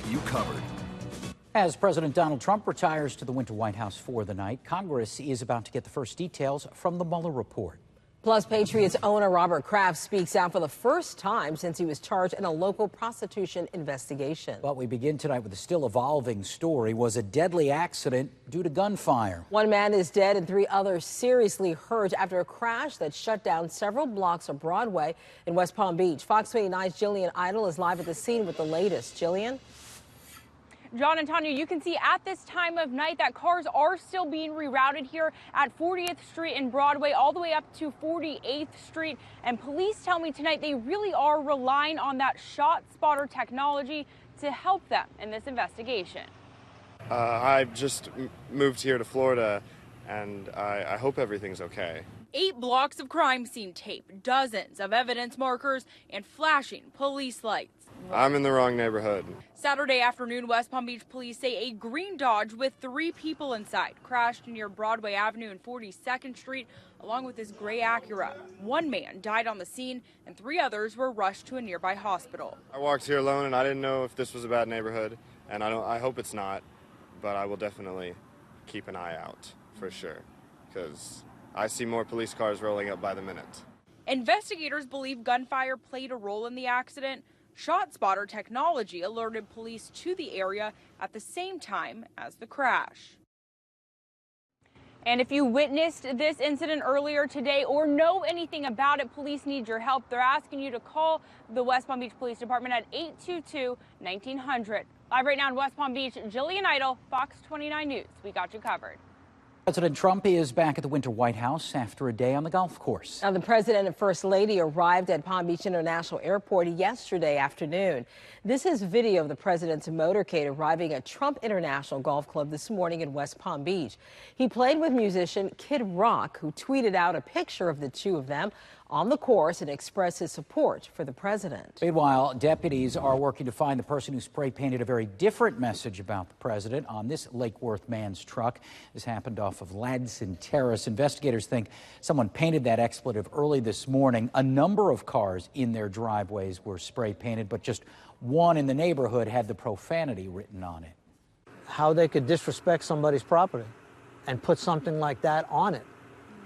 You covered. As President Donald Trump retires to the Winter White House for the night, Congress is about to get the first details from the Mueller report. Plus, Patriots owner Robert Kraft speaks out for the first time since he was charged in a local prostitution investigation. But we begin tonight with a still evolving story. Was a deadly accident due to gunfire. One man is dead and 3 others seriously hurt after a crash that shut down several blocks of Broadway in West Palm Beach. Fox 29's Jillian Idle is live at the scene with the latest. Jillian? John and Tanya, you can see at this time of night that cars are still being rerouted here at 40th Street and Broadway all the way up to 48th Street. And police tell me tonight they really are relying on that shot spotter technology to help them in this investigation. I've just moved here to Florida, and I hope everything's okay. 8 blocks of crime scene tape, dozens of evidence markers, and flashing police lights. I'm in the wrong neighborhood. Saturday afternoon, West Palm Beach police say a green Dodge with 3 people inside crashed near Broadway Avenue and 42nd Street, along with his gray Acura. 1 man died on the scene, and 3 others were rushed to a nearby hospital. I walked here alone, and I didn't know if this was a bad neighborhood, and I hope it's not, but I will definitely keep an eye out for sure, because I see more police cars rolling up by the minute. Investigators believe gunfire played a role in the accident. Shot spotter technology alerted police to the area at the same time as the crash. And if you witnessed this incident earlier today or know anything about it, police need your help. They're asking you to call the West Palm Beach Police Department at 822-1900. Live right now in West Palm Beach, Jillian Idle, Fox 29 News. We got you covered. President Trump is back at the Winter White House after a day on the golf course. Now, the president and first lady arrived at Palm Beach International Airport yesterday afternoon. This is video of the president's motorcade arriving at Trump International Golf Club this morning in West Palm Beach. He played with musician Kid Rock, who tweeted out a picture of the two of them on the course and expressed his support for the president. Meanwhile, deputies are working to find the person who spray painted a very different message about the president on this Lake Worth man's truck. This happened off of Ladson Terrace. Investigators think someone painted that expletive early this morning. A number of cars in their driveways were spray painted, but just one in the neighborhood had the profanity written on it. How they could disrespect somebody's property and put something like that on it.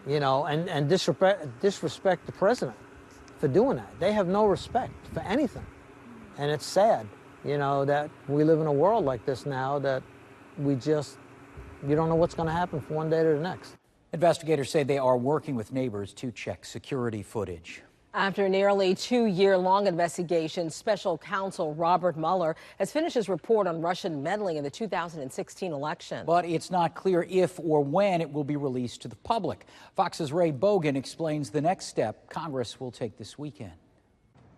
You know, and disrespect the president for doing that. They have no respect for anything. And it's sad, you know, that we live in a world like this now that you don't know what's going to happen from one day to the next. Investigators say they are working with neighbors to check security footage. After a nearly 2-year-long investigation, special counsel Robert Mueller has finished his report on Russian meddling in the 2016 election. But it's not clear if or when it will be released to the public. Fox's Ray Bogan explains the next step Congress will take this weekend.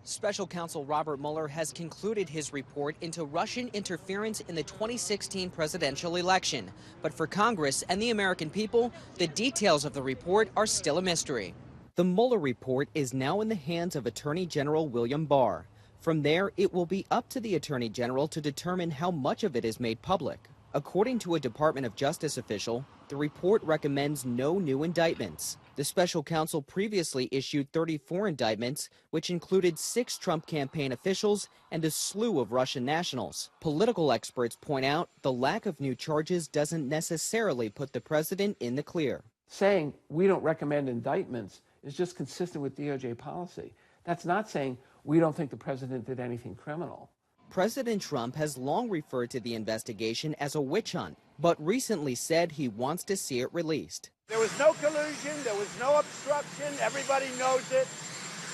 Special counsel Robert Mueller has concluded his report into Russian interference in the 2016 presidential election. But for Congress and the American people, the details of the report are still a mystery. The Mueller report is now in the hands of Attorney General William Barr. From there, it will be up to the Attorney General to determine how much of it is made public. According to a Department of Justice official, the report recommends no new indictments. The special counsel previously issued 34 indictments, which included 6 Trump campaign officials and a slew of Russian nationals. Political experts point out the lack of new charges doesn't necessarily put the president in the clear. Saying we don't recommend indictments is just consistent with DOJ policy. That's not saying we don't think the president did anything criminal. President Trump has long referred to the investigation as a witch hunt, but recently said he wants to see it released. There was no collusion, there was no obstruction, everybody knows it.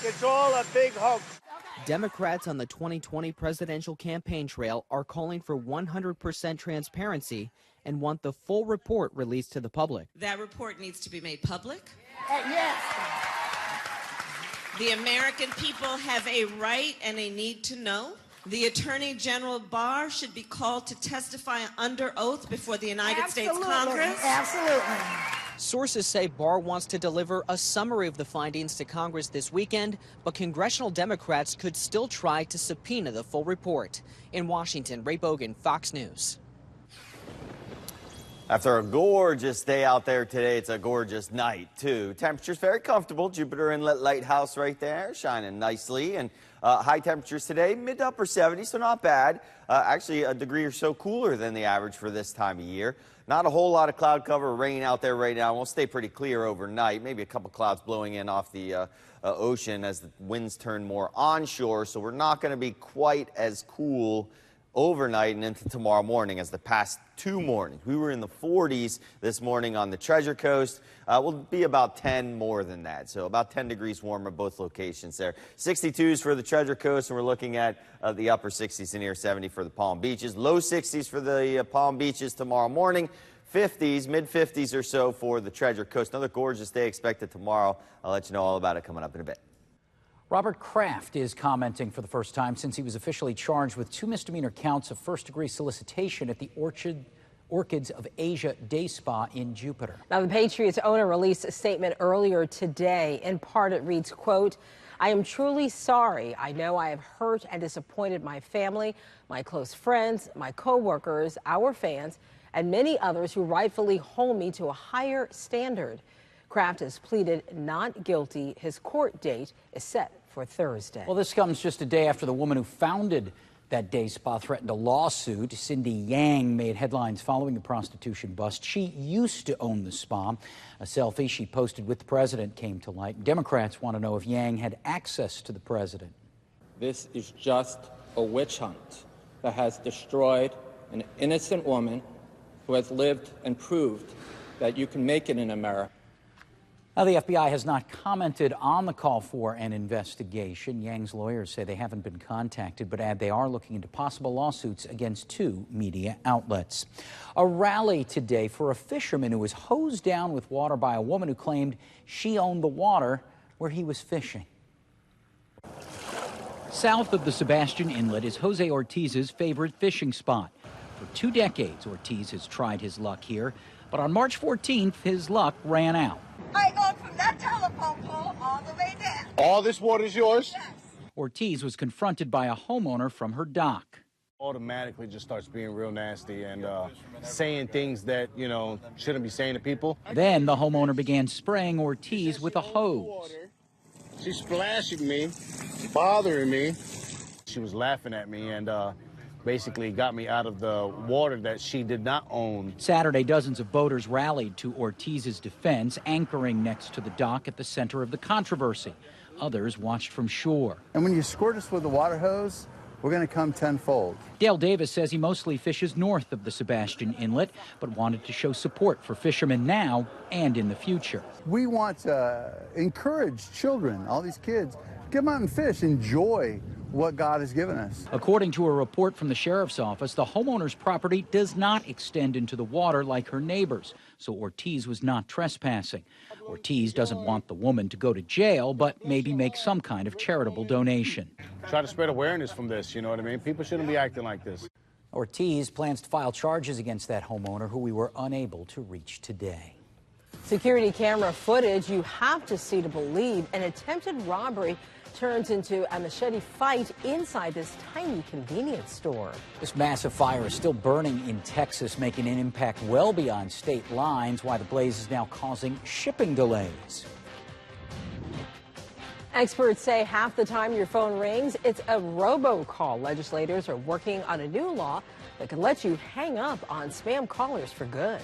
It's all a big hoax. Democrats on the 2020 presidential campaign trail are calling for 100% transparency and want the full report released to the public. That report needs to be made public. Yes. The American people have a right and a need to know. The Attorney General Barr should be called to testify under oath before the United States Congress. Absolutely. Sources say Barr wants to deliver a summary of the findings to Congress this weekend, but congressional Democrats could still try to subpoena the full report. In Washington, Ray Bogan, Fox News. After a gorgeous day out there today, it's a gorgeous night, too. Temperatures very comfortable. Jupiter Inlet Lighthouse right there, shining nicely. And high temperatures today, mid to upper 70s, so not bad. Actually, a degree or so cooler than the average for this time of year. Not a whole lot of cloud cover, rain out there right now. We'll stay pretty clear overnight. Maybe a couple clouds blowing in off the ocean as the winds turn more onshore. So we're not going to be quite as cool overnight and into tomorrow morning as the past 2 mornings. We were in the 40s this morning on the Treasure Coast. We'll be about 10 more than that, so about 10 degrees warmer both locations there. 62s for the Treasure Coast, and we're looking at the upper 60s to near 70 for the Palm Beaches. Low 60s for the Palm Beaches tomorrow morning. 50s, mid-50s or so for the Treasure Coast. Another gorgeous day expected tomorrow. I'll let you know all about it coming up in a bit. Robert Kraft is commenting for the first time since he was officially charged with 2 misdemeanor counts of first-degree solicitation at the Orchids of Asia Day Spa in Jupiter. Now, the Patriots owner released a statement earlier today. In part, it reads, quote, "I am truly sorry. I know I have hurt and disappointed my family, my close friends, my co-workers, our fans, and many others who rightfully hold me to a higher standard." Kraft has pleaded not guilty. His court date is set for Thursday. Well, this comes just a day after the woman who founded that day spa threatened a lawsuit. Cindy Yang made headlines following the prostitution bust. She used to own the spa. A selfie she posted with the president came to light. Democrats want to know if Yang had access to the president. This is just a witch hunt that has destroyed an innocent woman who has lived and proved that you can make it in America. Now, the FBI has not commented on the call for an investigation. Yang's lawyers say they haven't been contacted, but add they are looking into possible lawsuits against 2 media outlets. A rally today for a fisherman who was hosed down with water by a woman who claimed she owned the water where he was fishing. South of the Sebastian Inlet is Jose Ortiz's favorite fishing spot. For 2 decades, Ortiz has tried his luck here, but on March 14th, his luck ran out. I go from that telephone pole all the way down. All this water is yours? Yes. Ortiz was confronted by a homeowner from her dock. Automatically just starts being real nasty and saying things that, you know, shouldn't be saying to people. Then the homeowner began spraying Ortiz with a hose. She's splashing me, bothering me. She was laughing at me and basically got me out of the water that she did not own. Saturday, dozens of boaters rallied to Ortiz's defense, anchoring next to the dock at the center of the controversy. Others watched from shore. And when you squirt us with a water hose, we're going to come tenfold. Dale Davis says he mostly fishes north of the Sebastian Inlet, but wanted to show support for fishermen now and in the future. We want to encourage children, all these kids, get them out and fish, enjoy what God has given us. According to a report from the sheriff's office, the homeowner's property does not extend into the water like her neighbor's, so Ortiz was not trespassing. Ortiz doesn't want the woman to go to jail, but maybe make some kind of charitable donation. Try to spread awareness from this, you know what I mean? People shouldn't be acting like this. Ortiz plans to file charges against that homeowner who we were unable to reach today. Security camera footage you have to see to believe. An attempted robbery turns into a machete fight inside this tiny convenience store. This massive fire is still burning in Texas, making an impact well beyond state lines, why the blaze is now causing shipping delays. Experts say half the time your phone rings, it's a robocall. Legislators are working on a new law that can let you hang up on spam callers for good.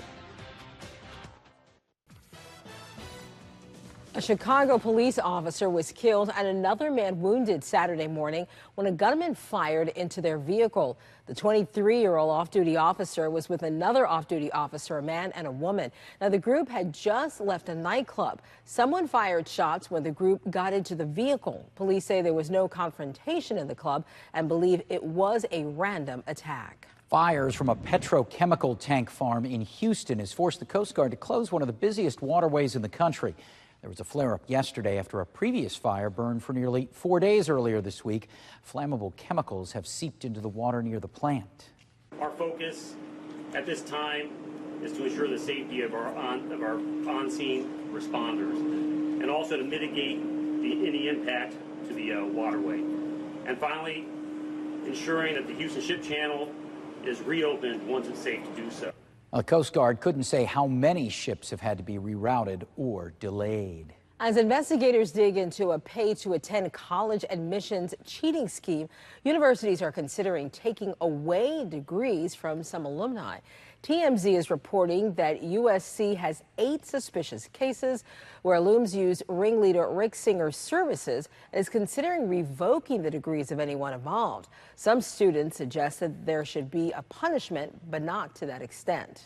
A Chicago police officer was killed and another man wounded Saturday morning when a gunman fired into their vehicle. The 23-year-old off-duty officer was with another off-duty officer, a man and a woman. Now, the group had just left a nightclub. Someone fired shots when the group got into the vehicle. Police say there was no confrontation in the club and believe it was a random attack. Fires from a petrochemical tank farm in Houston has forced the Coast Guard to close one of the busiest waterways in the country. There was a flare-up yesterday after a previous fire burned for nearly 4 days earlier this week. Flammable chemicals have seeped into the water near the plant. Our focus at this time is to ensure the safety of our on-scene responders and also to mitigate any impact to the waterway. And finally, ensuring that the Houston Ship Channel is reopened once it's safe to do so. The Coast Guard couldn't say how many ships have had to be rerouted or delayed. As investigators dig into a pay-to-attend college admissions cheating scheme, universities are considering taking away degrees from some alumni. TMZ is reporting that USC has 8 suspicious cases where alums use ringleader Rick Singer's services and is considering revoking the degrees of anyone involved. Some students suggest that there should be a punishment, but not to that extent.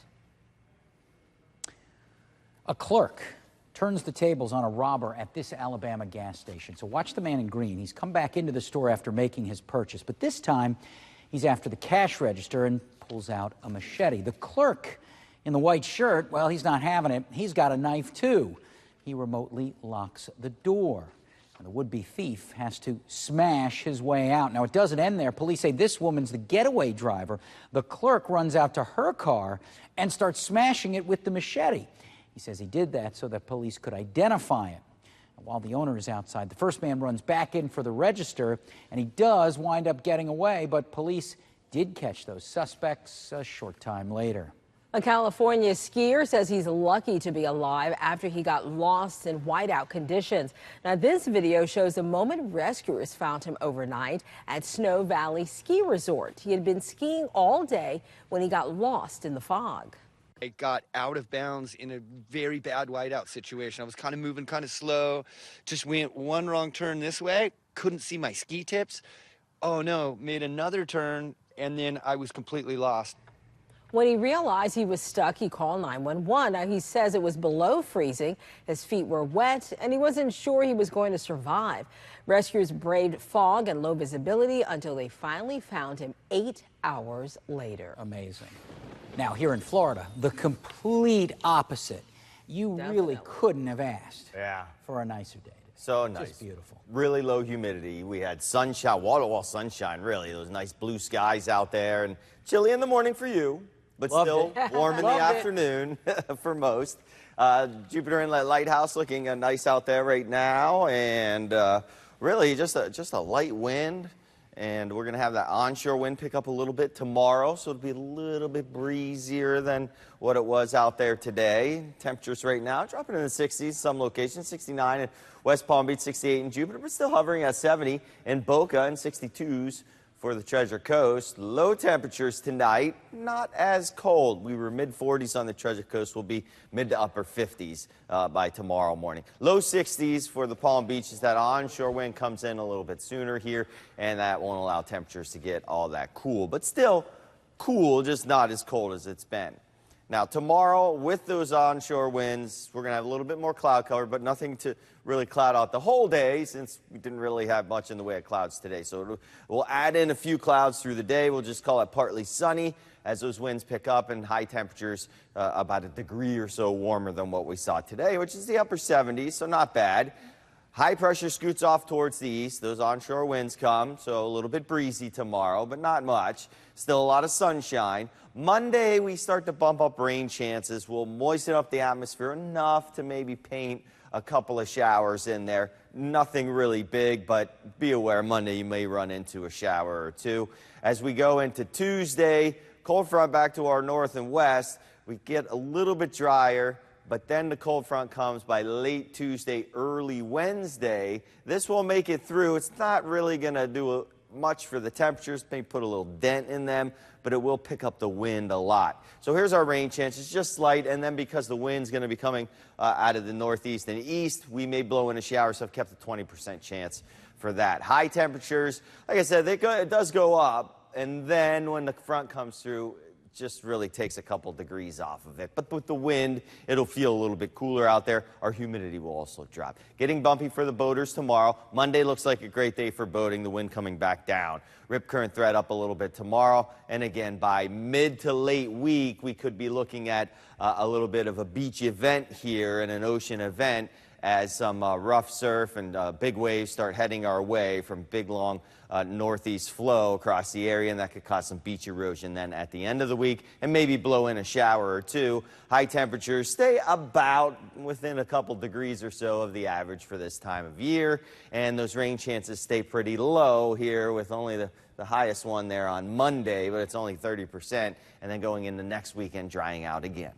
A clerk turns the tables on a robber at this Alabama gas station. So watch the man in green. He's come back into the store after making his purchase, but this time he's after the cash register and pulls out a machete. The clerk in the white shirt, well, he's not having it. He's got a knife too. He remotely locks the door. And the would-be thief has to smash his way out. Now, it doesn't end there. Police say this woman's the getaway driver. The clerk runs out to her car and starts smashing it with the machete. He says he did that so that police could identify it. While the owner is outside, the first man runs back in for the register, and he does wind up getting away, but police did catch those suspects a short time later. A California skier says he's lucky to be alive after he got lost in whiteout conditions. Now, this video shows the moment rescuers found him overnight at Snow Valley Ski Resort. He had been skiing all day when he got lost in the fog. I got out of bounds in a very bad whiteout situation. I was kind of moving kind of slow, just went one wrong turn this way, couldn't see my ski tips. Oh no, made another turn, and then I was completely lost. When he realized he was stuck, he called 911. Now, he says it was below freezing, his feet were wet, and he wasn't sure he was going to survive. Rescuers braved fog and low visibility until they finally found him 8 hours later. Amazing. Now, here in Florida, the complete opposite. You really couldn't have asked for a nicer day. So nice. Just beautiful. Really low humidity. We had sunshine, wall-to-wall sunshine, really. Those nice blue skies out there, and chilly in the morning for you, but still warm in the afternoon for most. Jupiter Inlet Lighthouse looking nice out there right now, and really just a light wind. And we're going to have that onshore wind pick up a little bit tomorrow, so it'll be a little bit breezier than what it was out there today. Temperatures right now dropping in the 60s, some locations, 69 in West Palm Beach, 68 in Jupiter, but still hovering at 70 in Boca and 62s for the Treasure Coast. Low temperatures tonight, not as cold. We were mid-40s on the Treasure Coast. We'll be mid to upper 50s by tomorrow morning. Low 60s for the Palm Beaches. That onshore wind comes in a little bit sooner here, and that won't allow temperatures to get all that cool. But still cool, just not as cold as it's been. Now, tomorrow, with those onshore winds, we're going to have a little bit more cloud cover, but nothing to really cloud out the whole day since we didn't really have much in the way of clouds today. So we'll add in a few clouds through the day. We'll just call it partly sunny as those winds pick up, and high temperatures about a degree or so warmer than what we saw today, which is the upper 70s, so not bad. High pressure scoots off towards the east. Those onshore winds come, so a little bit breezy tomorrow, but not much. Still a lot of sunshine. Monday, we start to bump up rain chances. We'll moisten up the atmosphere enough to maybe paint a couple of showers in there. Nothing really big, but be aware Monday you may run into a shower or two. As we go into Tuesday, cold front back to our north and west. We get a little bit drier, but then the cold front comes by late Tuesday, early Wednesday. This will make it through. It's not really going to do much for the temperatures, may put a little dent in them, but it will pick up the wind a lot. So here's our rain chances, just slight, and then because the wind's going to be coming out of the northeast and east, we may blow in a shower, so I've kept a 20% chance for that. High temperatures, like I said, it does go up, and then when the front comes through, just really takes a couple degrees off of it. But with the wind, it'll feel a little bit cooler out there. Our humidity will also drop. Getting bumpy for the boaters tomorrow. Monday looks like a great day for boating, the wind coming back down. Rip current threat up a little bit tomorrow. And again, by mid to late week, we could be looking at a little bit of a beach event here and an ocean event as some rough surf and big waves start heading our way from big, long northeast flow across the area, and that could cause some beach erosion then at the end of the week and maybe blow in a shower or two. High temperatures stay about within a couple degrees or so of the average for this time of year, and those rain chances stay pretty low here with only the highest one there on Monday, but it's only 30%, and then going into next weekend drying out again.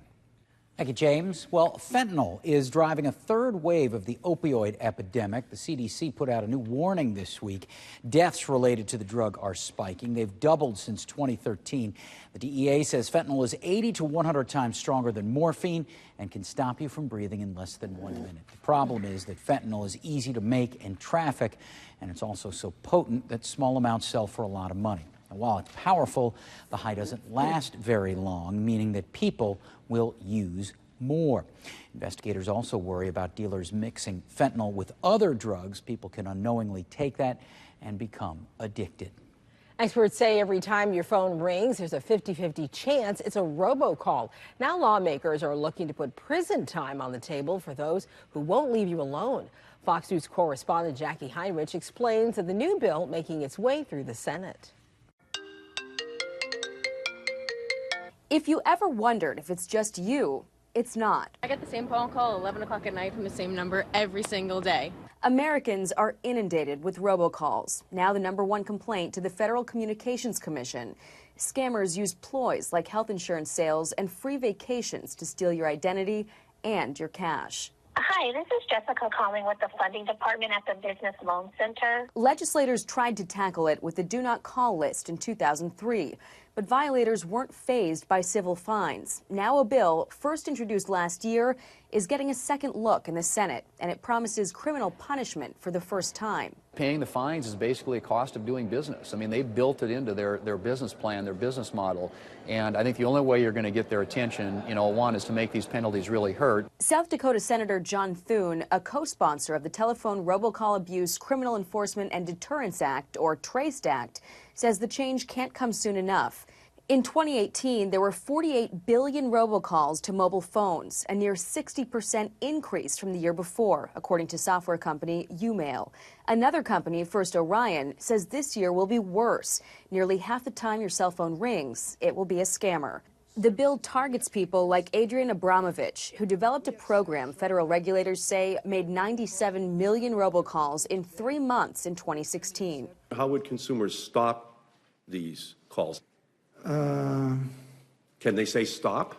Thank you, James. Well, fentanyl is driving a third wave of the opioid epidemic. The CDC put out a new warning this week. Deaths related to the drug are spiking. They've doubled since 2013. The DEA says fentanyl is 80 to 100 times stronger than morphine and can stop you from breathing in less than 1 minute. The problem is that fentanyl is easy to make and traffic, and it's also so potent that small amounts sell for a lot of money. And while it's powerful, the high doesn't last very long, meaning that people will use more. Investigators also worry about dealers mixing fentanyl with other drugs. People can unknowingly take that and become addicted. Experts say every time your phone rings, there's a 50-50 chance it's a robocall. Now lawmakers are looking to put prison time on the table for those who won't leave you alone. Fox News correspondent Jackie Heinrich explains that the new bill making its way through the Senate. If you ever wondered if it's just you, it's not. I get the same phone call 11 o'clock at night from the same number every single day. Americans are inundated with robocalls. Now the #1 complaint to the Federal Communications Commission. Scammers use ploys like health insurance sales and free vacations to steal your identity and your cash. Hi, this is Jessica calling with the funding department at the Business Loan Center. Legislators tried to tackle it with the Do Not Call list in 2003, but violators weren't fazed by civil fines. Now a bill, first introduced last year, is getting a second look in the Senate, and it promises criminal punishment for the first time. Paying the fines is basically a cost of doing business. I mean, they built it into their business plan, their business model, and I think the only way you're going to get their attention, one, is to make these penalties really hurt. South Dakota Senator John Thune, a co-sponsor of the Telephone Robocall Abuse Criminal Enforcement and Deterrence Act, or TRACED Act, says the change can't come soon enough. In 2018, there were 48 billion robocalls to mobile phones, a near 60% increase from the year before, according to software company Umail. Another company, First Orion, says this year will be worse. Nearly half the time your cell phone rings, it will be a scammer. The bill targets people like Adrian Abramovich, who developed a program federal regulators say made 97 million robocalls in 3 months in 2016. How would consumers stop these calls? Can they say stop?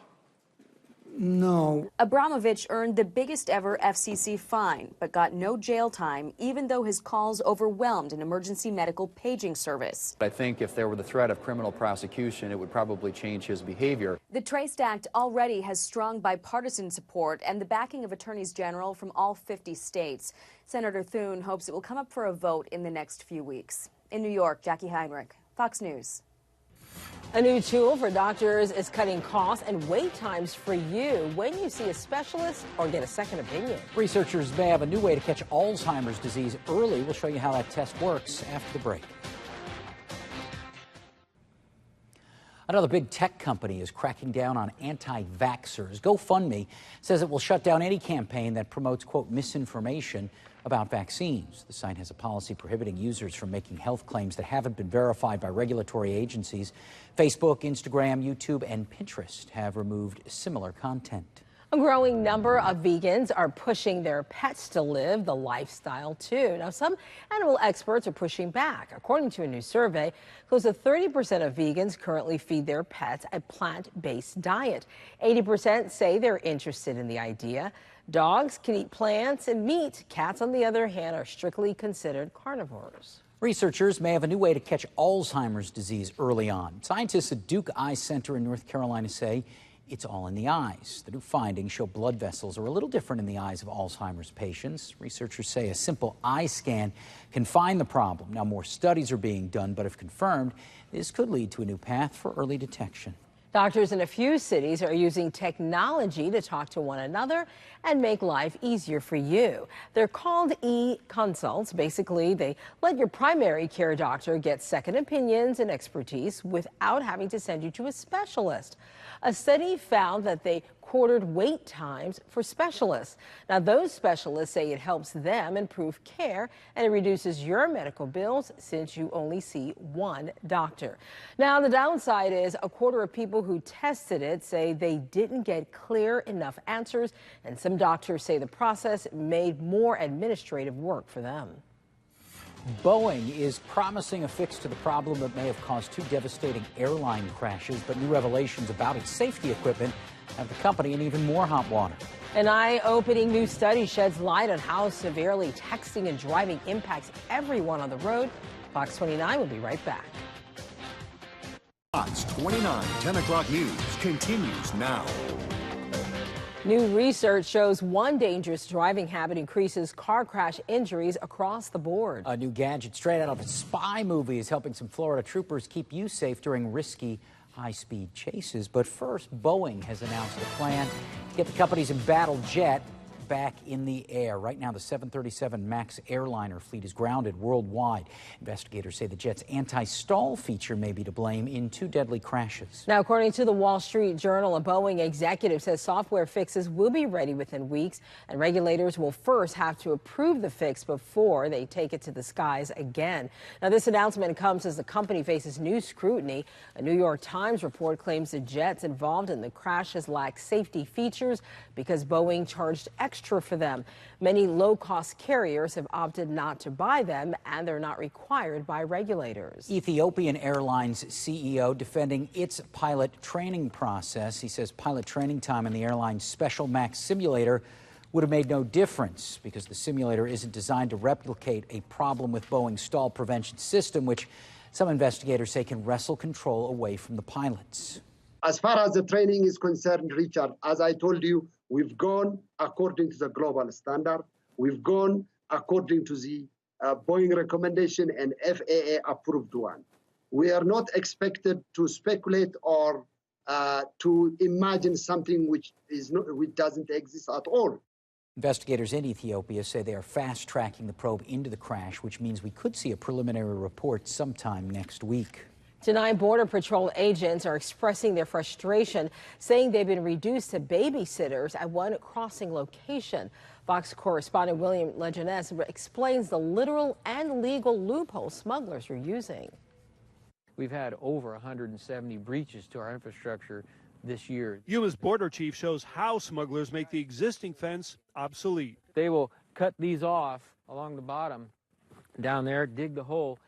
No. Abramovich earned the biggest ever FCC fine, but got no jail time, even though his calls overwhelmed an emergency medical paging service. I think if there were the threat of criminal prosecution, it would probably change his behavior. The TRACED Act already has strong bipartisan support and the backing of attorneys general from all 50 states. Senator Thune hopes it will come up for a vote in the next few weeks. In New York, Jackie Heinrich, Fox News. A new tool for doctors is cutting costs and wait times for you when you see a specialist or get a second opinion. Researchers may have a new way to catch Alzheimer's disease early. We'll show you how that test works after the break. Another big tech company is cracking down on anti-vaxxers. GoFundMe says it will shut down any campaign that promotes, quote, misinformation about vaccines. The site has a policy prohibiting users from making health claims that haven't been verified by regulatory agencies. Facebook, Instagram, YouTube, and Pinterest have removed similar content. A growing number of vegans are pushing their pets to live the lifestyle, too. Now, some animal experts are pushing back. According to a new survey, close to 30% of vegans currently feed their pets a plant-based diet. 80% say they're interested in the idea. Dogs can eat plants and meat. Cats, on the other hand, are strictly considered carnivores. Researchers may have a new way to catch Alzheimer's disease early on. Scientists at Duke Eye Center in North Carolina say it's all in the eyes. The new findings show blood vessels are a little different in the eyes of Alzheimer's patients. Researchers say a simple eye scan can find the problem. Now, more studies are being done, but if confirmed, this could lead to a new path for early detection. Doctors in a few cities are using technology to talk to one another and make life easier for you. They're called e-consults. Basically, they let your primary care doctor get second opinions and expertise without having to send you to a specialist. A study found that they quartered wait times for specialists. Now, those specialists say it helps them improve care and it reduces your medical bills since you only see one doctor. Now, the downside is a quarter of people who tested it say they didn't get clear enough answers, and some doctors say the process made more administrative work for them. Boeing is promising a fix to the problem that may have caused two devastating airline crashes, but new revelations about its safety equipment have the company in even more hot water. An eye-opening new study sheds light on how severely texting and driving impacts everyone on the road. Fox 29 will be right back. Fox 29 10 o'clock news continues now. New research shows one dangerous driving habit increases car crash injuries across the board. A new gadget straight out of a spy movie is helping some Florida troopers keep you safe during risky high-speed chases. But first, Boeing has announced a plan to get the company's embattled jet back in the air. Right now, the 737 MAX airliner fleet is grounded worldwide. Investigators say the jet's anti-stall feature may be to blame in two deadly crashes. Now, according to the Wall Street Journal, a Boeing executive says software fixes will be ready within weeks, and regulators will first have to approve the fix before they take it to the skies again. Now, this announcement comes as the company faces new scrutiny. A New York Times report claims the jets involved in the crashes lack safety features because Boeing charged extra for them. Many low-cost carriers have opted not to buy them, and they're not required by regulators. Ethiopian Airlines CEO defending its pilot training process. He says pilot training time in the airline's special MAX simulator would have made no difference because the simulator isn't designed to replicate a problem with Boeing's stall prevention system, which some investigators say can wrestle control away from the pilots. As far as the training is concerned, Richard, as I told you, we've gone according to the global standard. We've gone according to the Boeing recommendation and FAA approved one. We are not expected to speculate or to imagine something which doesn't exist at all. Investigators in Ethiopia say they are fast-tracking the probe into the crash, which means we could see a preliminary report sometime next week. Tonight, Border Patrol agents are expressing their frustration, saying they've been reduced to babysitters at one crossing location. Fox correspondent William Lejeunesse explains the literal and legal loopholes smugglers are using. We've had over 170 breaches to our infrastructure this year. Yuma's border chief shows how smugglers make the existing fence obsolete. They will cut these off along the bottom down there, dig the hole,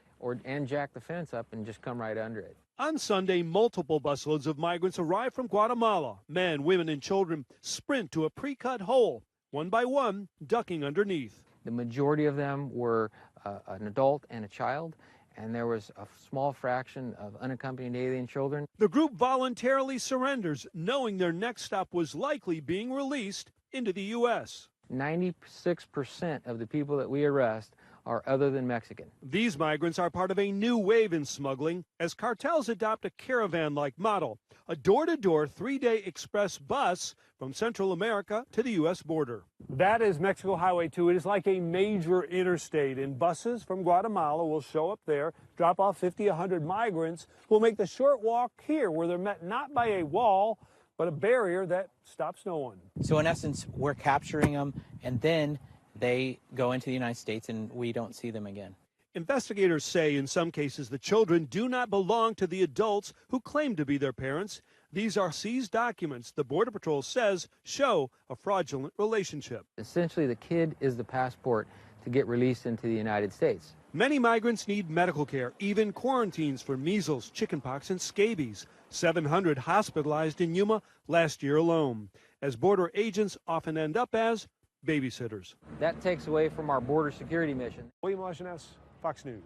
and jack the fence up and just come right under it. On Sunday, multiple busloads of migrants arrive from Guatemala. Men, women, and children sprint to a pre-cut hole, one by one, ducking underneath. The majority of them were an adult and a child, and there was a small fraction of unaccompanied alien children. The group voluntarily surrenders, knowing their next stop was likely being released into the U.S. 96% of the people that we arrest are other than Mexican. These migrants are part of a new wave in smuggling as cartels adopt a caravan-like model, a door-to-door 3-day express bus from Central America to the U.S. border. That is Mexico Highway 2. It is like a major interstate, and buses from Guatemala will show up there, drop off 50, 100 migrants, who will make the short walk here, where they're met not by a wall, but a barrier that stops no one. So in essence, we're capturing them, and then they go into the United States and we don't see them again. Investigators say in some cases the children do not belong to the adults who claim to be their parents. These are seized documents the Border Patrol says show a fraudulent relationship. Essentially, the kid is the passport to get released into the United States. Many migrants need medical care, even quarantines for measles, chickenpox, and scabies. 700 hospitalized in Yuma last year alone, as border agents often end up as babysitters. That takes away from our border security mission. William Lejeunesse, Fox News.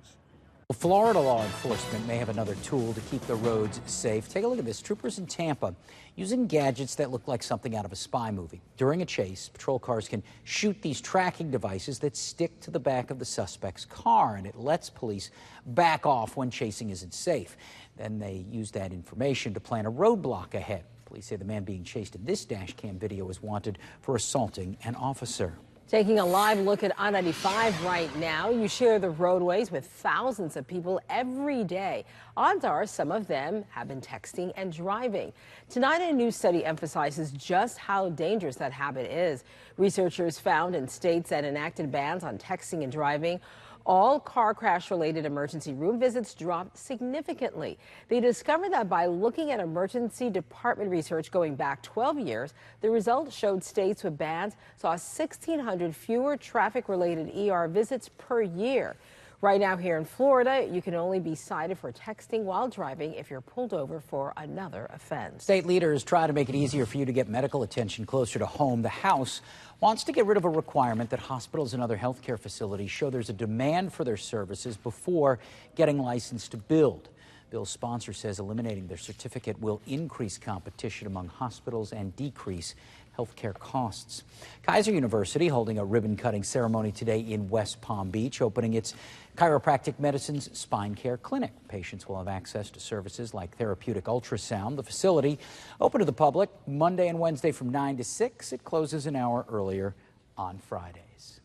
Well, Florida law enforcement may have another tool to keep the roads safe. Take a look at this. Troopers in Tampa using gadgets that look like something out of a spy movie. During a chase, patrol cars can shoot these tracking devices that stick to the back of the suspect's car, and it lets police back off when chasing isn't safe. Then they use that information to plan a roadblock ahead. Police say the man being chased in this dash cam video is wanted for assaulting an officer. Taking a live look at I-95 right now, you share the roadways with thousands of people every day. Odds are some of them have been texting and driving. Tonight, a new study emphasizes just how dangerous that habit is. Researchers found in states that enacted bans on texting and driving, all car crash-related emergency room visits dropped significantly. They discovered that by looking at emergency department research going back 12 years, the results showed states with bans saw 1,600 fewer traffic-related ER visits per year. Right now here in Florida, you can only be cited for texting while driving if you're pulled over for another offense. State leaders try to make it easier for you to get medical attention closer to home. The House wants to get rid of a requirement that hospitals and other health care facilities show there's a demand for their services before getting licensed to build. Bill's sponsor says eliminating their certificate will increase competition among hospitals and decrease healthcare costs. Kaiser University holding a ribbon-cutting ceremony today in West Palm Beach, opening its chiropractic medicine's spine care clinic. Patients will have access to services like therapeutic ultrasound. The facility open to the public Monday and Wednesday from 9 to 6. It closes an hour earlier on Fridays.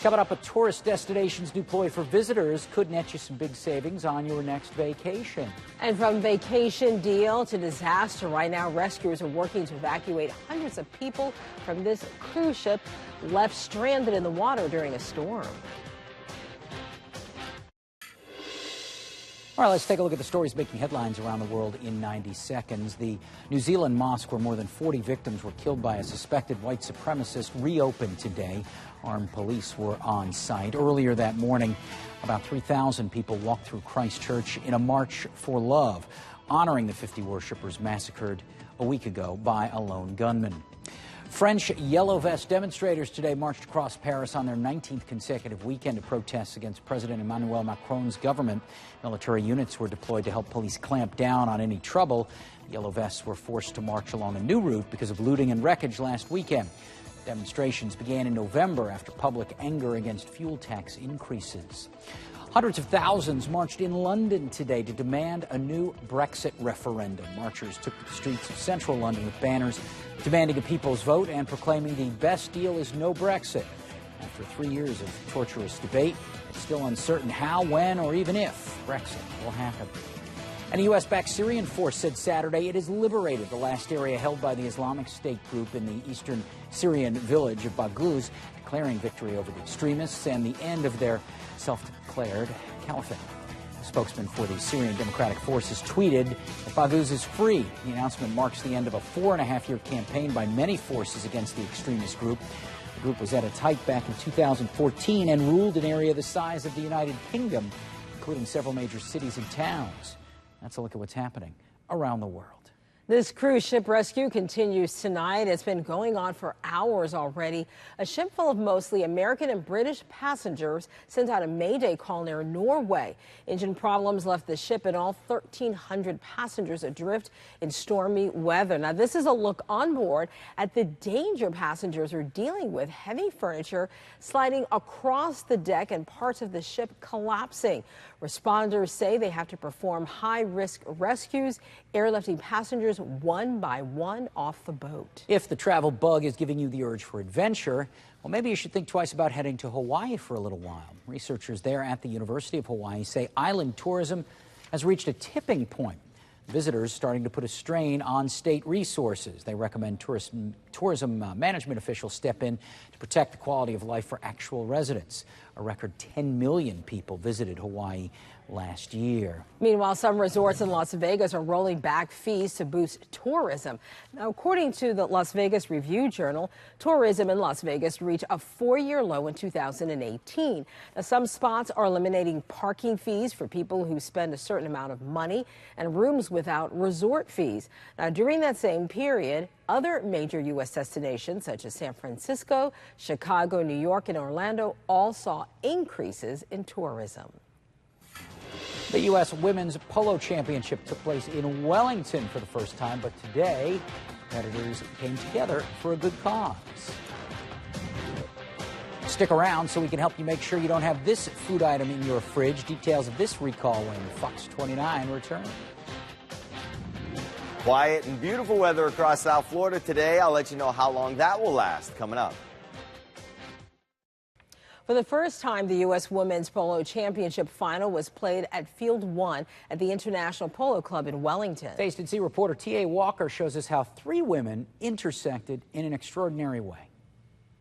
Coming up, a tourist destination's new ploy for visitors could net you some big savings on your next vacation. And from vacation deal to disaster, right now rescuers are working to evacuate hundreds of people from this cruise ship left stranded in the water during a storm. All right, let's take a look at the stories making headlines around the world in 90 seconds. The New Zealand mosque where more than 40 victims were killed by a suspected white supremacist reopened today. Armed police were on site. Earlier that morning, about 3,000 people walked through Christchurch in a march for love, honoring the 50 worshippers massacred a week ago by a lone gunman. French Yellow Vest demonstrators today marched across Paris on their 19th consecutive weekend of protests against President Emmanuel Macron's government. Military units were deployed to help police clamp down on any trouble. Yellow Vests were forced to march along a new route because of looting and wreckage last weekend. Demonstrations began in November after public anger against fuel tax increases. Hundreds of thousands marched in London today to demand a new Brexit referendum. Marchers took to the streets of central London with banners demanding a people's vote and proclaiming the best deal is no Brexit. After 3 years of torturous debate, it's still uncertain how, when, or even if Brexit will happen. And a U.S.-backed Syrian force said Saturday it has liberated the last area held by the Islamic State group in the eastern Syrian village of Baghouz, declaring victory over the extremists and the end of their self-declared caliphate. A spokesman for the Syrian Democratic Forces tweeted that Baghouz is free. The announcement marks the end of a 4.5-year campaign by many forces against the extremist group. The group was at its height back in 2014 and ruled an area the size of the United Kingdom, including several major cities and towns. That's a look at what's happening around the world. This cruise ship rescue continues tonight. It's been going on for hours already. A ship full of mostly American and British passengers sent out a Mayday call near Norway. Engine problems left the ship and all 1,300 passengers adrift in stormy weather. Now, this is a look on board at the danger passengers are dealing with. Heavy furniture sliding across the deck and parts of the ship collapsing. Responders say they have to perform high-risk rescues, airlifting passengers one by one off the boat. If the travel bug is giving you the urge for adventure, well, maybe you should think twice about heading to Hawaii for a little while. Researchers there at the University of Hawaii say island tourism has reached a tipping point. Visitors starting to put a strain on state resources. They recommend tourism management officials step in to protect the quality of life for actual residents. A record 10 million people visited Hawaii last year. Meanwhile, some resorts in Las Vegas are rolling back fees to boost tourism. Now, according to the Las Vegas Review Journal, tourism in Las Vegas reached a 4-year low in 2018. Now, some spots are eliminating parking fees for people who spend a certain amount of money and rooms without resort fees. Now, during that same period, other major U.S. destinations such as San Francisco, Chicago, New York, and Orlando all saw increases in tourism. The U.S. Women's Polo Championship took place in Wellington for the first time, but today, competitors came together for a good cause. Stick around so we can help you make sure you don't have this food item in your fridge. Details of this recall when Fox 29 returns. Quiet and beautiful weather across South Florida today. I'll let you know how long that will last coming up. For the first time, the U.S. Women's Polo Championship final was played at Field 1 at the International Polo Club in Wellington. Taste and See reporter T.A. Walker shows us how 3 women intersected in an extraordinary way.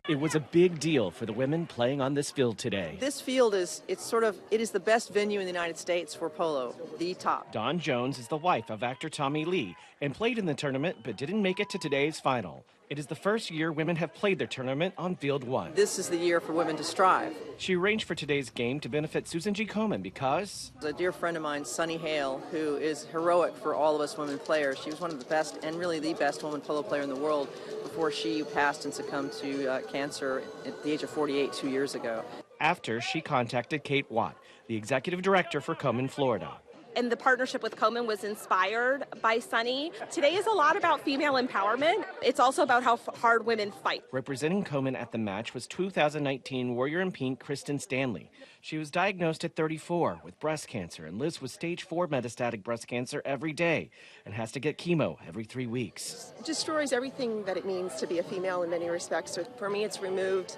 It was a big deal for the women playing on this field today. This field it is the best venue in the United States for polo, the top. Dawn Jones is the wife of actor Tommy Lee and played in the tournament but didn't make it to today's final. It is the first year women have played their tournament on Field 1. This is the year for women to strive. She arranged for today's game to benefit Susan G. Komen because a dear friend of mine, Sunny Hale, who is heroic for all of us women players. She was one of the best and really the best woman polo player in the world before she passed and succumbed to cancer at the age of 48 2 years ago. After she contacted Kate Watt, the executive director for Komen, Florida. And the partnership with Komen was inspired by Sunny. Today is a lot about female empowerment. It's also about how hard women fight. Representing Komen at the match was 2019 Warrior in Pink Kristen Stanley. She was diagnosed at 34 with breast cancer and lives with stage 4 metastatic breast cancer every day and has to get chemo every 3 weeks. It destroys everything that it means to be a female in many respects. So for me, it's removed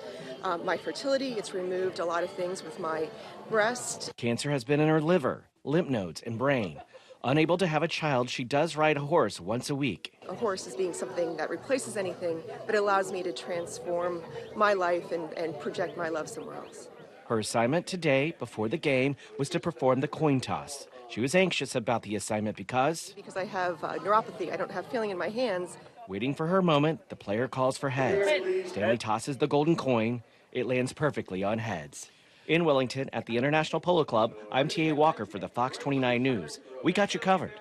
my fertility. It's removed a lot of things with my breast. Cancer has been in her liver, lymph nodes, and brain. Unable to have a child, she does ride a horse once a week. A horse is being something that replaces anything, but it allows me to transform my life and project my love somewhere else. Her assignment today, before the game, was to perform the coin toss. She was anxious about the assignment because I have neuropathy, I don't have feeling in my hands. Waiting for her moment, the player calls for heads. Stanley tosses the golden coin. It lands perfectly on heads. In Wellington at the International Polo Club, I'm T.A. Walker for the Fox 29 News. We got you covered.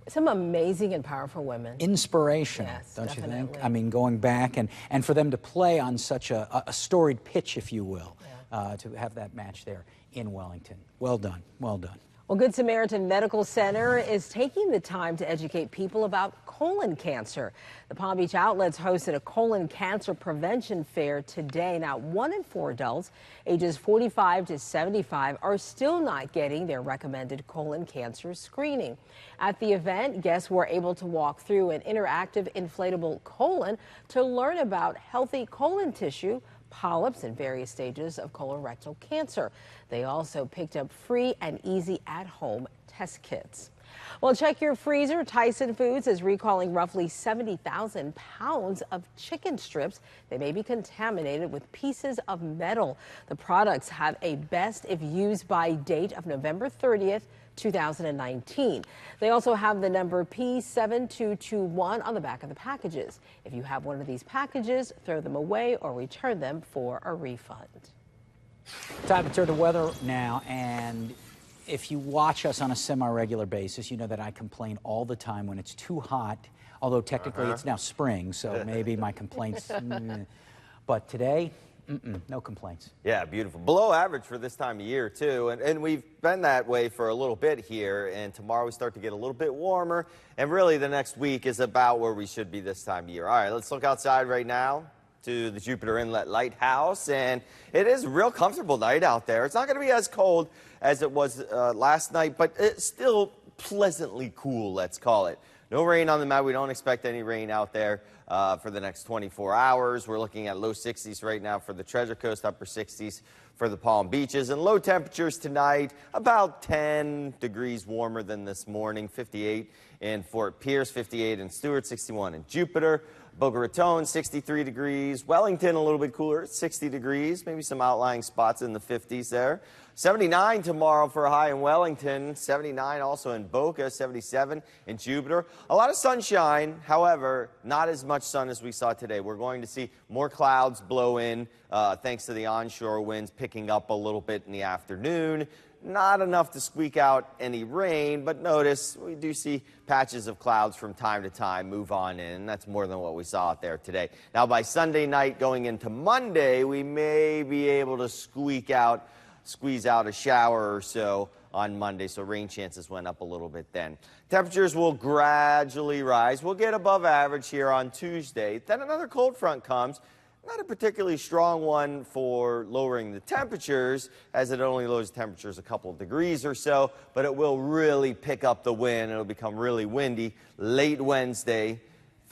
Some amazing and powerful women. Inspirational, yes, don't definitely. you think? I mean, going back and for them to play on such a storied pitch, if you will, to have that match there in Wellington. Well done, well done. Well, Good Samaritan Medical Center is taking the time to educate people about colon cancer. The Palm Beach Outlets hosted a colon cancer prevention fair today. Now, 1 in 4 adults ages 45 to 75 are still not getting their recommended colon cancer screening. At the event, guests were able to walk through an interactive inflatable colon to learn about healthy colon tissue, polyps, and various stages of colorectal cancer. They also picked up free and easy at-home test kits. Well, check your freezer. Tyson Foods is recalling roughly 70,000 pounds of chicken strips. They may be contaminated with pieces of metal. The products have a best if used by date of November 30th, 2019. They also have the number P7221 on the back of the packages. If you have one of these packages, throw them away or return them for a refund. Time to turn to weather now, and if you watch us on a semi-regular basis, you know that I complain all the time when it's too hot, although technically it's now spring, so maybe my complaints, but today, no complaints. Yeah, beautiful. Below average for this time of year, too. And we've been that way for a little bit here. And tomorrow we start to get a little bit warmer. And really the next week is about where we should be this time of year. All right, let's look outside right now to the Jupiter Inlet Lighthouse. And it is a real comfortable night out there. It's not going to be as cold as it was last night, but it's still pleasantly cool, let's call it. No rain on the map. We don't expect any rain out there for the next 24 hours. We're looking at low 60s right now for the Treasure Coast, upper 60s for the Palm Beaches, and low temperatures tonight, about 10 degrees warmer than this morning, 58 in Fort Pierce, 58 in Stewart, 61 in Jupiter. Boca Raton, 63 degrees. Wellington, a little bit cooler, 60 degrees. Maybe some outlying spots in the 50s there. 79 tomorrow for a high in Wellington. 79 also in Boca, 77 in Jupiter. A lot of sunshine, however, not as much sun as we saw today. We're going to see more clouds blow in thanks to the onshore winds picking up a little bit in the afternoon. Not enough to squeak out any rain, but notice we do see patches of clouds from time to time move on in. That's more than what we saw out there today. Now, by Sunday night going into Monday, we may be able to squeeze out a shower or so on Monday, so rain chances went up a little bit then. Temperatures will gradually rise. We'll get above average here on Tuesday. Then another cold front comes. Not a particularly strong one for lowering the temperatures, as it only lowers temperatures a couple of degrees or so, but it will really pick up the wind. It'll become really windy late Wednesday,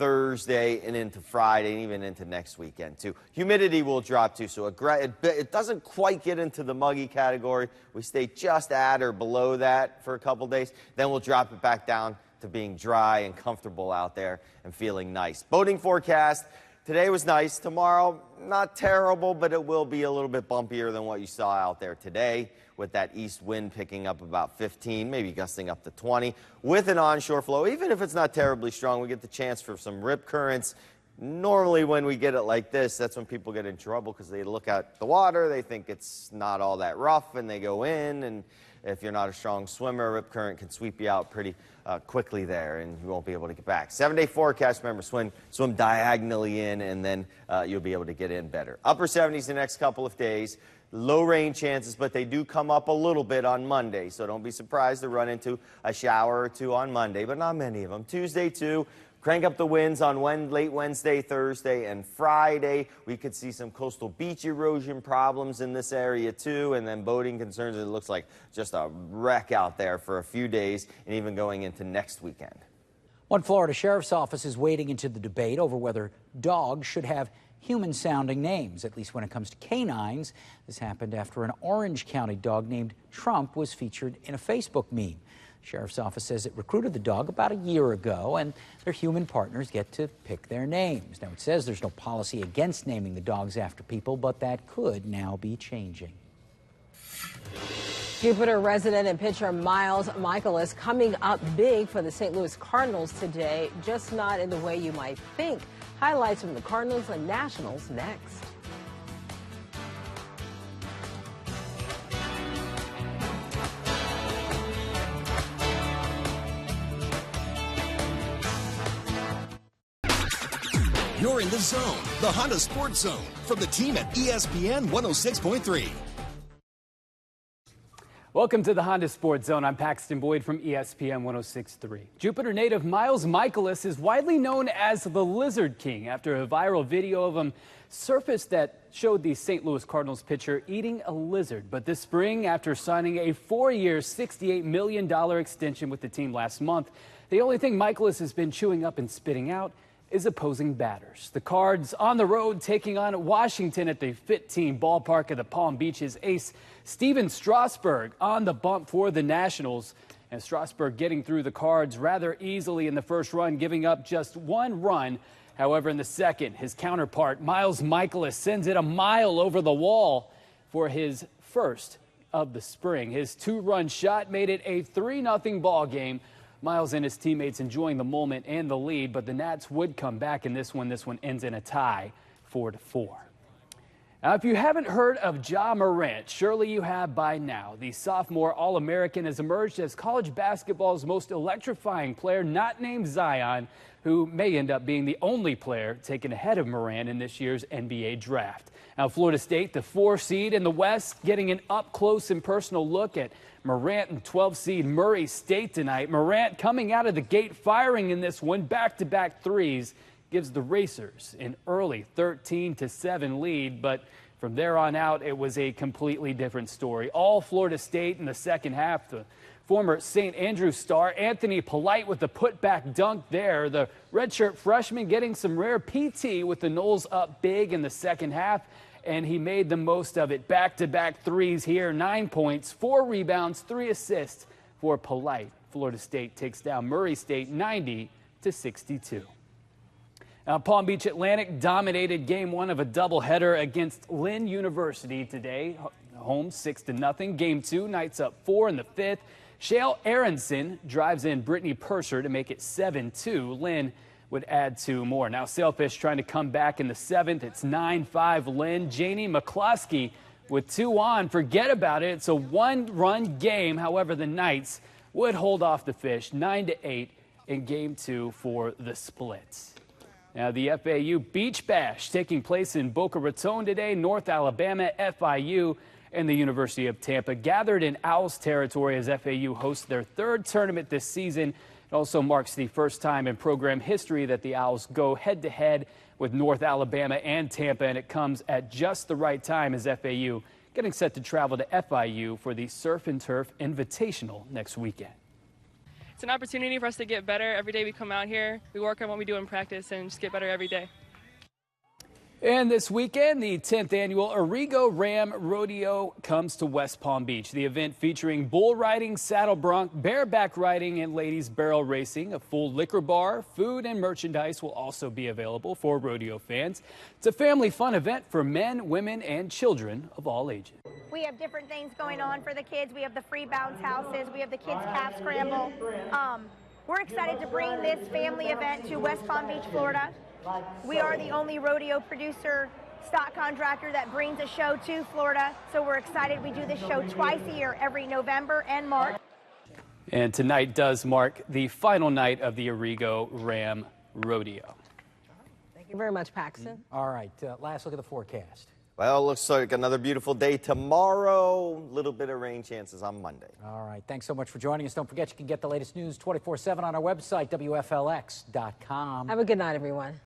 Thursday and into Friday and even into next weekend too. Humidity will drop too, so it doesn't quite get into the muggy category. We stay just at or below that for a couple days. Then we'll drop it back down to being dry and comfortable out there and feeling nice. Boating forecast. Today was nice. Tomorrow, not terrible, but it will be a little bit bumpier than what you saw out there today, with that east wind picking up about 15, maybe gusting up to 20, with an onshore flow. Even if it's not terribly strong, we get the chance for some rip currents. Normally when we get it like this, that's when people get in trouble because they look at the water, they think it's not all that rough, and they go in, and if you're not a strong swimmer, a rip current can sweep you out pretty quickly there, and you won't be able to get back. 7-day forecast, remember, swim diagonally in, and then you'll be able to get in better. Upper 70s the next couple of days. Low rain chances, but they do come up a little bit on Monday, so don't be surprised to run into a shower or two on Monday, but not many of them. Tuesday, too. Crank up the winds on late Wednesday, Thursday, and Friday. We could see some coastal beach erosion problems in this area, too, and then boating concerns. It looks like just a wreck out there for a few days and even going into next weekend. One Florida sheriff's office is wading into the debate over whether dogs should have human-sounding names, at least when it comes to canines. This happened after an Orange County dog named Trump was featured in a Facebook meme. Sheriff's office says it recruited the dog about a year ago, and their human partners get to pick their names. Now, it says there's no policy against naming the dogs after people, but that could now be changing. Jupiter resident and pitcher Miles Michaelis coming up big for the St. Louis Cardinals today, just not in the way you might think. Highlights from the Cardinals and Nationals next. You're in the zone, the Honda Sports Zone, from the team at ESPN 106.3. Welcome to the Honda Sports Zone. I'm Paxton Boyd from ESPN 106.3. Jupiter native Miles Michaelis is widely known as the Lizard King after a viral video of him surfaced that showed the St. Louis Cardinals pitcher eating a lizard. But this spring, after signing a 4-year, $68 million extension with the team last month, the only thing Michaelis has been chewing up and spitting out is opposing batters. The Cards on the road taking on Washington at the FIT-Team ballpark at the Palm Beaches. Ace Steven Strasburg on the bump for the Nationals. And Strasburg getting through the Cards rather easily in the first run, giving up just 1 run. However, in the second, his counterpart, Miles Michaelis, sends it a mile over the wall for his first of the spring. His 2-run shot made it a 3-0 ball game. Miles and his teammates enjoying the moment and the lead, but the Nats would come back in this one. This one ends in a tie, 4-4. Now, if you haven't heard of Ja Morant, surely you have by now. The sophomore All-American has emerged as college basketball's most electrifying player, not named Zion, who may end up being the only player taken ahead of Morant in this year's NBA draft. Now, Florida State, the 4 seed in the West, getting an up-close and personal look at Morant and 12 seed Murray State tonight. Morant coming out of the gate firing in this one, back-to-back threes, gives the Racers an early 13-7 lead, but from there on out, it was a completely different story. All Florida State in the second half. The former St. Andrews star Anthony Polite with the putback dunk there. The redshirt freshman getting some rare PT with the Noles up big in the second half, and he made the most of it. Back-to-back threes here, 9 points, 4 rebounds, 3 assists for Polite. Florida State takes down Murray State 90-62. Now, Palm Beach Atlantic dominated game 1 of a doubleheader against Lynn University today. Home 6-0. Game 2, Knights up 4 in the 5th. Shale Aronson drives in Brittany Purser to make it 7-2. Lynn would add 2 more. Now, Sailfish trying to come back in the 7th. It's 9-5 Lynn. Janie McCluskey with 2 on. Forget about it. It's a 1-run game. However, the Knights would hold off the Fish 9-8 in game 2 for the Splits. Now, the FAU Beach Bash taking place in Boca Raton today. North Alabama, FIU, and the University of Tampa gathered in Owls territory as FAU hosts their 3rd tournament this season. It also marks the first time in program history that the Owls go head-to-head with North Alabama and Tampa, and it comes at just the right time as FAU getting set to travel to FIU for the Surf and Turf Invitational next weekend. It's an opportunity for us to get better. Every day we come out here, we work on what we do in practice and just get better every day. And this weekend, the 10th annual Arrigo Ram Rodeo comes to West Palm Beach. The event featuring bull riding, saddle bronc, bareback riding, and ladies barrel racing. A full liquor bar, food, and merchandise will also be available for rodeo fans. It's a family fun event for men, women, and children of all ages. We have different things going on for the kids. We have the free bounce houses. We have the kids calf scramble. We're excited to bring this family event to West Palm Beach, Florida. We are the only rodeo producer stock contractor that brings a show to Florida, so we're excited. We do this show twice a year, every November and March. And tonight does mark the final night of the Arrigo Ram Rodeo. Thank you very much, Paxton. All right, last look at the forecast. Well, looks like another beautiful day tomorrow. Little bit of rain chances on Monday. All right, thanks so much for joining us. Don't forget you can get the latest news 24/7 on our website, WFLX.com. Have a good night, everyone.